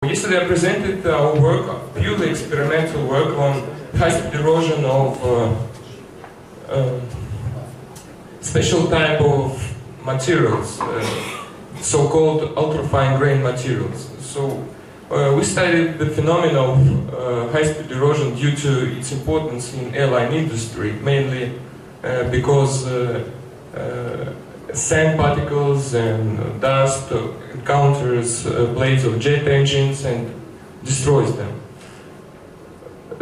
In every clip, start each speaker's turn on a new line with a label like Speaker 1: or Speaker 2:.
Speaker 1: Yesterday I presented our work, purely experimental work on high-speed erosion of special type of materials, so-called ultrafine grain materials. So we studied the phenomenon of high-speed erosion due to its importance in airline industry, mainly because sand particles and dust encounters blades of jet engines and destroys them.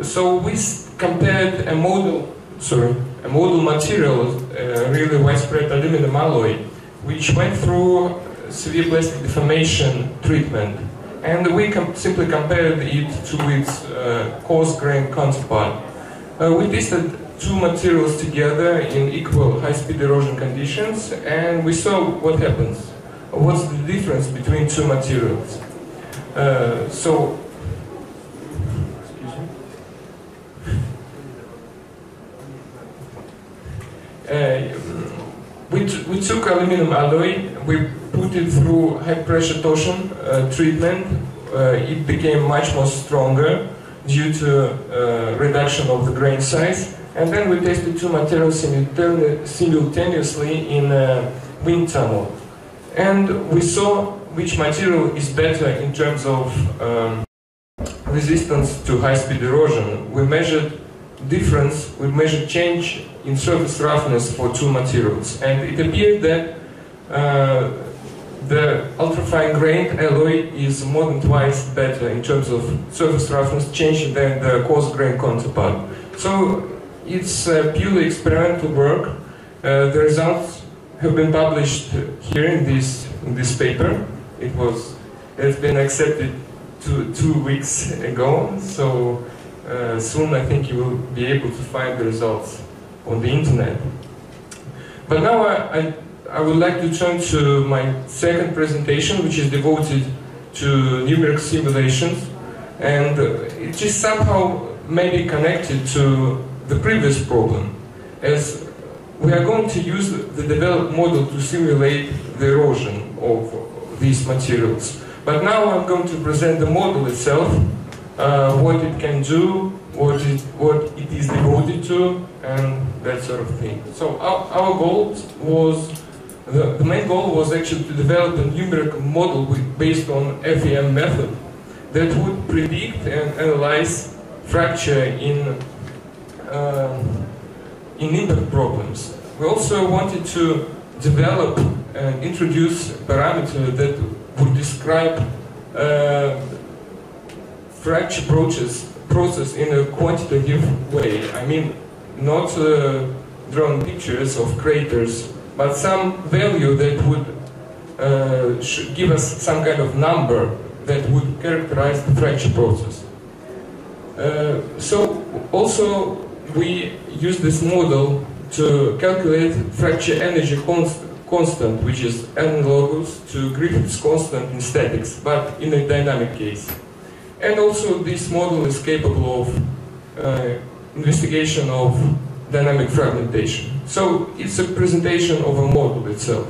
Speaker 1: So we compared a model material, really widespread aluminum alloy, which went through severe plastic deformation treatment, and we simply compared it to its coarse grain counterpart. We tested two materials together in equal high-speed erosion conditions, and we saw what happens. What's the difference between two materials? We took aluminum alloy, we put it through high-pressure torsion treatment. It became much more stronger due to reduction of the grain size. And then we tested two materials simultaneously in a wind tunnel. And we saw which material is better in terms of resistance to high-speed erosion. We measured difference, we measured change in surface roughness for two materials. And it appeared that the ultrafine grained alloy is more than twice better in terms of surface roughness change than the coarse grain counterpart. So it's purely experimental work. The results have been published here in this paper. It's been accepted two weeks ago. So soon I think you will be able to find the results on the internet. But now I would like to turn to my second presentation, which is devoted to numeric simulations, and it is somehow maybe connected to the previous problem, as we are going to use the developed model to simulate the erosion of these materials. But now I'm going to present the model itself, what it can do, what it is devoted to, and that sort of thing. So our goal was, the main goal was actually to develop a numeric model based on FEM method that would predict and analyze fracture in impact problems. We also wanted to develop and introduce a parameter that would describe fracture process in a quantitative way. I mean, not drawn pictures of craters, but some value that would should give us some kind of number that would characterize the fracture process. So also we use this model to calculate fracture energy constant, which is analogous to Griffith's constant in statics, but in a dynamic case. And also this model is capable of investigation of dynamic fragmentation. So it's a presentation of a model itself.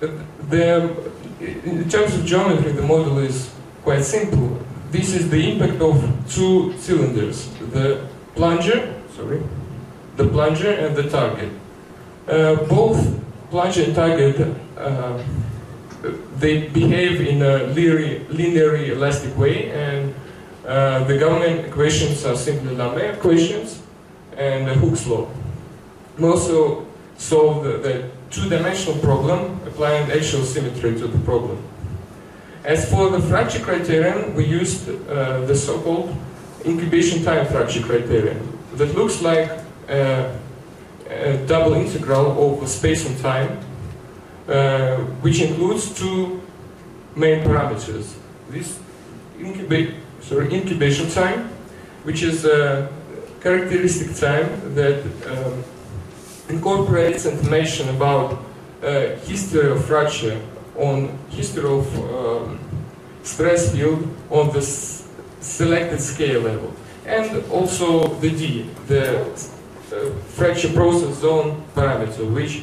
Speaker 1: In terms of geometry, the model is quite simple. This is the impact of two cylinders, the plunger and the target. Both plunger and target, they behave in a linear elastic way, and the Gaussian equations are simply Lamé equations and Hooke's law. We also solved the two-dimensional problem, applying axial symmetry to the problem. As for the fracture criterion, we used the so-called incubation time fracture criterion that looks like a double integral of space and time, which includes two main parameters. This incubation time, which is a characteristic time that incorporates information about history of fracture, on history of stress field on the selected scale level, and also the D, the fracture process zone parameter, which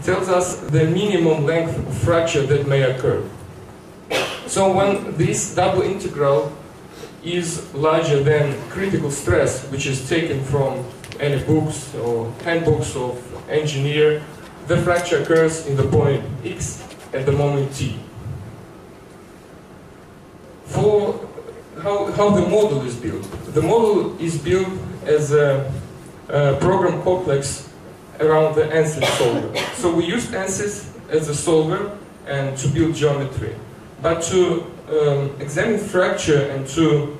Speaker 1: tells us the minimum length of fracture that may occur. So when this double integral is larger than critical stress, which is taken from any books or handbooks of engineer, the fracture occurs in the point X at the moment T. For how the model is built. The model is built as a program complex around the ANSYS solver. So we used ANSYS as a solver and to build geometry. But to examine fracture and to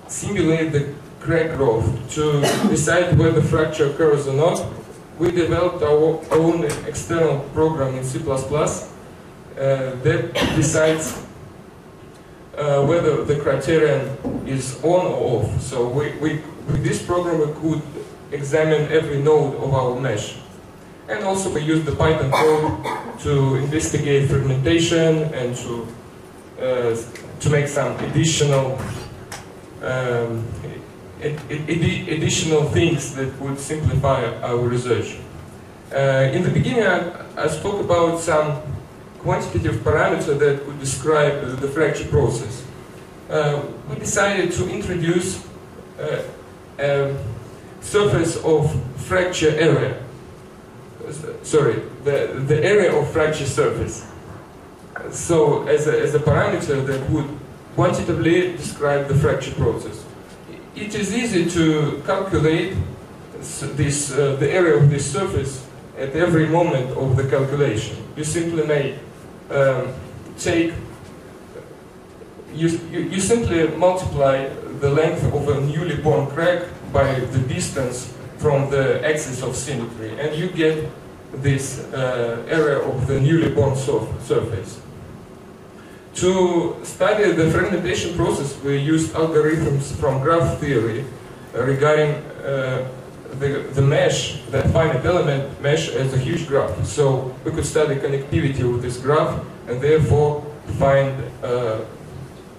Speaker 1: simulate the crack growth, to decide whether fracture occurs or not, we developed our own external program in C++ that decides whether the criterion is on or off. So with this program we could examine every node of our mesh. And also we use the Python code to investigate fragmentation and to make some additional things that would simplify our research. In the beginning I spoke about some quantitative parameter that would describe the fracture process. We decided to introduce a surface of fracture area. Sorry, the area of fracture surface. So as a parameter that would quantitatively describe the fracture process. It is easy to calculate the area of this surface at every moment of the calculation. You simply may you simply multiply the length of a newly born crack by the distance from the axis of symmetry, and you get this area of the newly born surface. To study the fragmentation process, we used algorithms from graph theory regarding the mesh, the finite element mesh, as a huge graph. So we could study connectivity of this graph and therefore find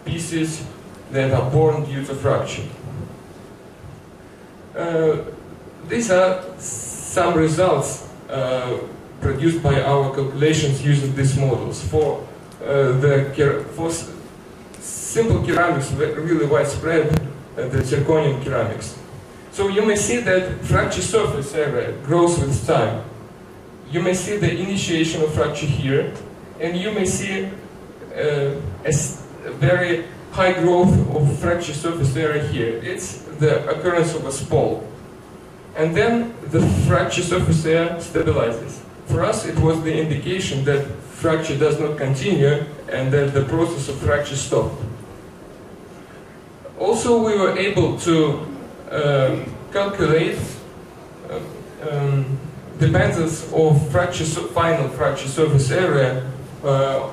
Speaker 1: pieces that are born due to fracture. These are some results produced by our calculations using these models. For simple ceramics, really widespread, the zirconium ceramics. So you may see that fracture surface area grows with time. You may see the initiation of fracture here, and you may see a very high growth of fracture surface area here. It's the occurrence of a spall. And then the fracture surface area stabilizes. For us, it was the indication that fracture does not continue and that the process of fracture stopped. Also, we were able to calculate dependence of final fracture surface area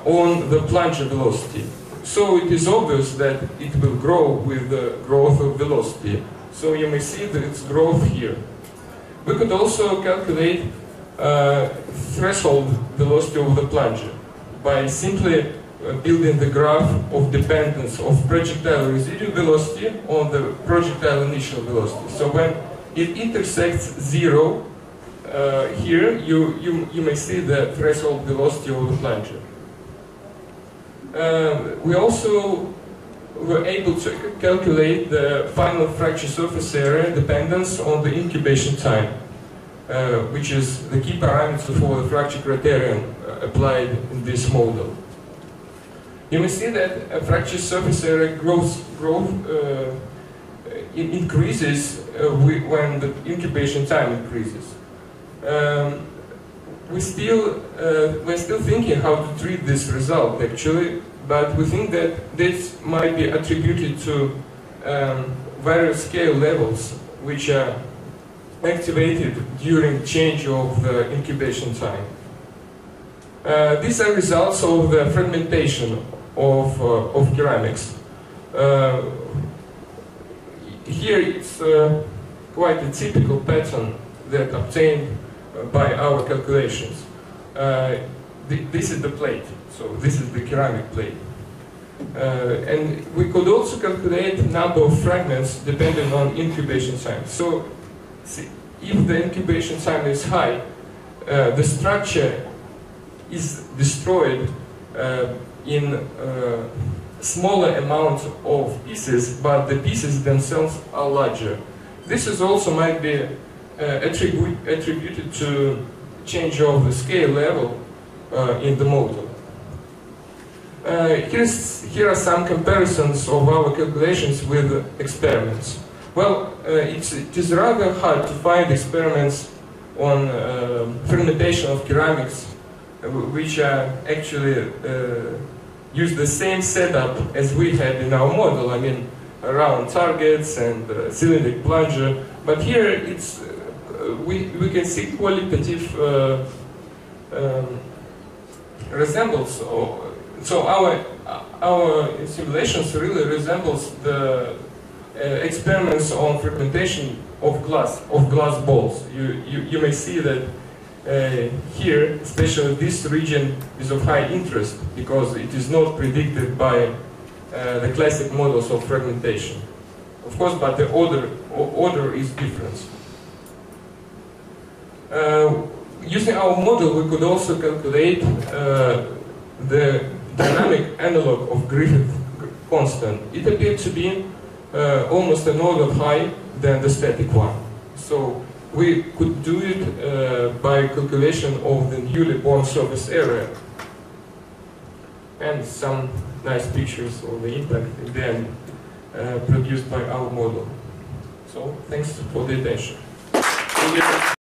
Speaker 1: on the plunger velocity. So it is obvious that it will grow with the growth of velocity. So you may see that its growth here. We could also calculate threshold velocity of the plunger by simply building the graph of dependence of projectile residual velocity on the projectile initial velocity. So when it intersects 0, here you may see the threshold velocity of the plunger. We also were able to calculate the final fracture surface area dependence on the incubation time, which is the key parameter for the fracture criterion applied in this model. You may see that a fracture surface area increases when the incubation time increases. We're still thinking how to treat this result actually, but we think that this might be attributed to various scale levels which are activated during change of the incubation time. These are results of the fragmentation of ceramics. Here it's quite a typical pattern that obtained by our calculations. This is the plate, so this is the ceramic plate. And we could also calculate the number of fragments depending on incubation time. So see, if the incubation time is high, the structure is destroyed in smaller amount of pieces, but the pieces themselves are larger. This is also might be attributed to change of the scale level in the model. Here are some comparisons of our calculations with experiments. Well, it is rather hard to find experiments on fermentation of ceramics which are actually use the same setup as we had in our model. I mean, round targets and cylindric plunger. But here it's we can see qualitative resembles. So our simulations really resembles the experiments on fragmentation of glass balls. You may see that here, especially this region is of high interest because it is not predicted by the classic models of fragmentation. Of course, but the order is different. Using our model, we could also calculate the dynamic analog of Griffith constant. It appeared to be almost an order higher than the static one. So we could do it by calculation of the newly born surface area. And some nice pictures of the impact in the end produced by our model. So thanks for the attention.